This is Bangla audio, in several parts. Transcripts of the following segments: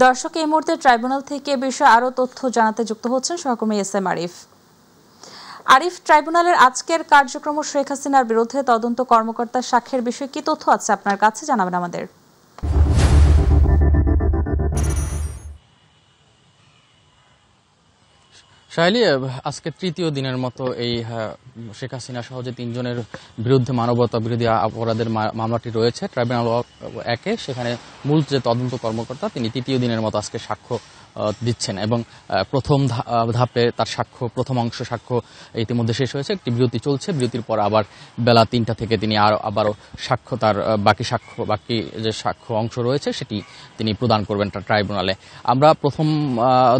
দর্শক, এই মুহূর্তে ট্রাইব্যুনাল থেকে বিষয়ে আরও তথ্য জানাতে যুক্ত হচ্ছেন সহকর্মী এস.এম. আরিফ। আরিফ, ট্রাইব্যুনালের আজকের কার্যক্রম শেখ হাসিনার বিরুদ্ধে তদন্ত কর্মকর্তার সাক্ষ্যের বিষয়ে কি তথ্য আছে আপনার কাছে, জানাবেন আমাদের। শাইলি, আজকে তৃতীয় দিনের মতো এই শেখ হাসিনা সহ যে 3 জনের বিরুদ্ধে মানবতা বিরোধী অপরাধের মামলাটি রয়েছে ট্রাইব্যুনাল 1-এ, সেখানে মূল যে তদন্ত কর্মকর্তা তিনি তৃতীয় দিনের মতো আজকে সাক্ষ্য দিচ্ছেন এবং প্রথম ধাপে তার সাক্ষ্য, প্রথম অংশ সাক্ষ্য ইতিমধ্যে শেষ হয়েছে। একটি বিরতি চলছে, বিরতির পর আবার বেলা 3টা থেকে তিনি আবারও সাক্ষ্য, তার বাকি যে সাক্ষ্য অংশ রয়েছে সেটি তিনি প্রদান করবেন ট্রাইব্যুনালে। আমরা প্রথম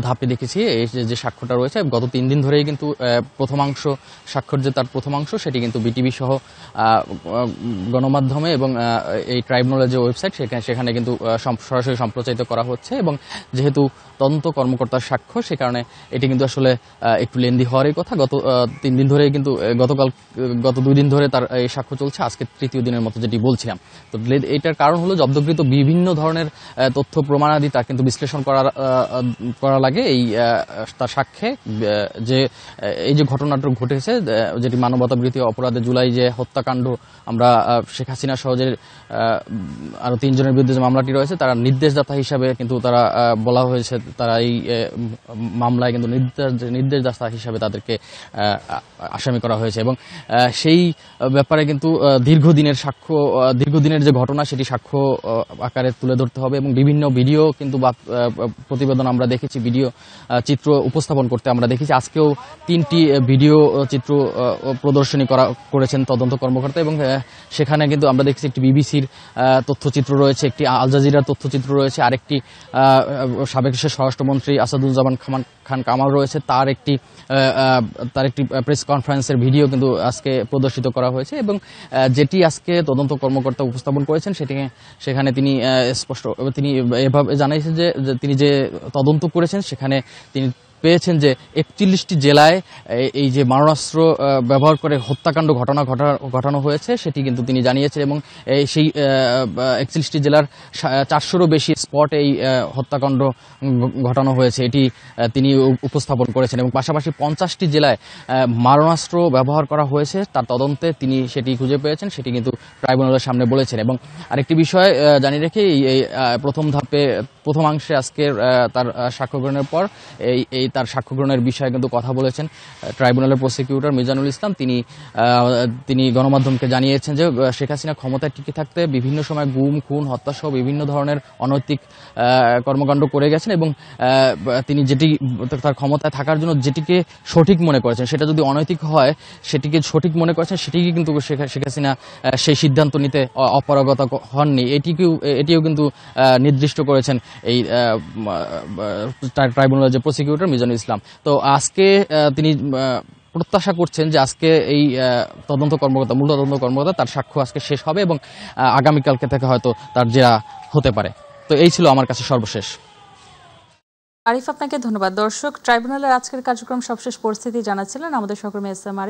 ধাপে দেখেছি এই যে সাক্ষ্যটা রয়েছে, গত 3 দিন ধরেই কিন্তু প্রথমাংশ সাক্ষ্যর যে তার প্রথমাংশ সেটি কিন্তু বিটিভি সহ গণমাধ্যমে এবং এই ট্রাইব্যুনালের যে ওয়েবসাইট সেখানে কিন্তু সরাসরি সম্প্রচারিত করা হচ্ছে। এবং যেহেতু তদন্ত কর্মকর্তার সাক্ষ্য, সে কারণে এটি কিন্তু আসলে একটু লেন্দি হওয়ারই কথা। গত 3 দিন ধরে কিন্তু গত 2 দিন ধরে তার এই সাক্ষ্য চলছে, আজকে তৃতীয় দিনের মতো যেটি বলছিলাম। তো এটার কারণ হলো জব্দকৃত বিভিন্ন ধরনের তথ্য প্রমাণাদি তা কিন্তু বিশ্লেষণ করা লাগে এই তার সাক্ষ্যে। যে এই যে ঘটনাটা ঘটেছে, যেটি মানবতা বিরোধী অপরাধে জুলাই যে হত্যাকাণ্ড, আমরা শেখ হাসিনা সহ যে আরো 3 জনের বিরুদ্ধে যে মামলাটি রয়েছে, তারা নির্দেশদাতা হিসাবে কিন্তু তারা বলা হয়েছে, তারা এই মামলায় কিন্তু নির্দেশদাতা হিসাবে তাদেরকে আসামি করা হয়েছে। এবং সেই ব্যাপারে কিন্তু দীর্ঘদিনের যে ঘটনা সেটি সাক্ষ্য আকারে তুলে ধরতে হবে এবং বিভিন্ন ভিডিও কিন্তু প্রতিবেদন আমরা দেখেছি, ভিডিও চিত্র উপস্থাপন করতে আমরা দেখেছি। আজকেও 3টি ভিডিও চিত্র প্রদর্শনী করেছেন তদন্ত কর্মকর্তা এবং সেখানে কিন্তু আমরা দেখেছি একটি বিবিসির তথ্যচিত্র রয়েছে, একটি আল জাজিরার তথ্যচিত্র রয়েছে, আরেকটি সাবেক স্বরাষ্ট্রমন্ত্রী আসাদুজ্জামান খান কামাল রয়েছে, তার একটি প্রেস কনফারেন্সের ভিডিও কিন্তু আজকে প্রদর্শিত করা হয়েছে। এবং যেটি আজকে তদন্ত কর্মকর্তা উপস্থাপন করেছেন সেখানে তিনি তিনি এভাবে জানিয়েছেন যে তিনি যে তদন্ত করেছেন সেখানে তিনি পেয়েছেন যে 41টি জেলায় এই যে মারণাস্ত্র ব্যবহার করে হত্যাকাণ্ড ঘটানো হয়েছে সেটি কিন্তু তিনি জানিয়েছেন। এবং সেই 41টি জেলার 400-রও বেশি স্পট এই হত্যাকাণ্ড ঘটানো হয়েছে, এটি তিনি উপস্থাপন করেছেন। এবং পাশাপাশি 50টি জেলায় মারণাস্ত্র ব্যবহার করা হয়েছে, তার তদন্তে তিনি সেটি খুঁজে পেয়েছেন, সেটি কিন্তু ট্রাইব্যুনালের সামনে বলেছেন। এবং আরেকটি বিষয় জানিয়ে রেখে, এই প্রথমাংশে আজকের তার সাক্ষ্য গ্রহণের পর তার সাক্ষ্য গ্রহণের বিষয়ে কিন্তু কথা বলেছেন ট্রাইব্যুনালের প্রসিকিউটর মিজানুল ইসলাম। তিনি গণমাধ্যমকে জানিয়েছেন যে শেখ হাসিনা ক্ষমতায় টিকে থাকতে বিভিন্ন সময় গুম, খুন, হত্যা সহ বিভিন্ন ধরনের অনৈতিক কর্মকাণ্ড করে গেছেন এবং তিনি যেটি তার ক্ষমতায় থাকার জন্য যেটিকে সঠিক মনে করেছেন, সেটা যদি অনৈতিক হয় সেটিকে সঠিক মনে করেছেন, সেটিকে কিন্তু শেখ হাসিনা সেই সিদ্ধান্ত নিতে অপারগতা হননি, এটিও কিন্তু নির্দিষ্ট করেছেন এই ট্রাইব্যুনালের যে প্রসিকিউটর মিজানুল ইসলাম। তো আজকে তিনি প্রত্যাশা করছেন যে আজকে এই মূল তদন্ত কর্মকর্তা তার সাক্ষ্য আজকে শেষ হবে এবং আগামীকালকে থেকে হয়তো তার জেরা হতে পারে। তো এই ছিল আমার কাছে সর্বশেষ। আরিফ, আপনাকে ধন্যবাদ। দর্শক, ট্রাইব্যুনালের আজকের কার্যক্রম সবশেষ পরিস্থিতি জানাচ্ছিলেন আমাদের সহকর্মী এস.এম. আরিফ।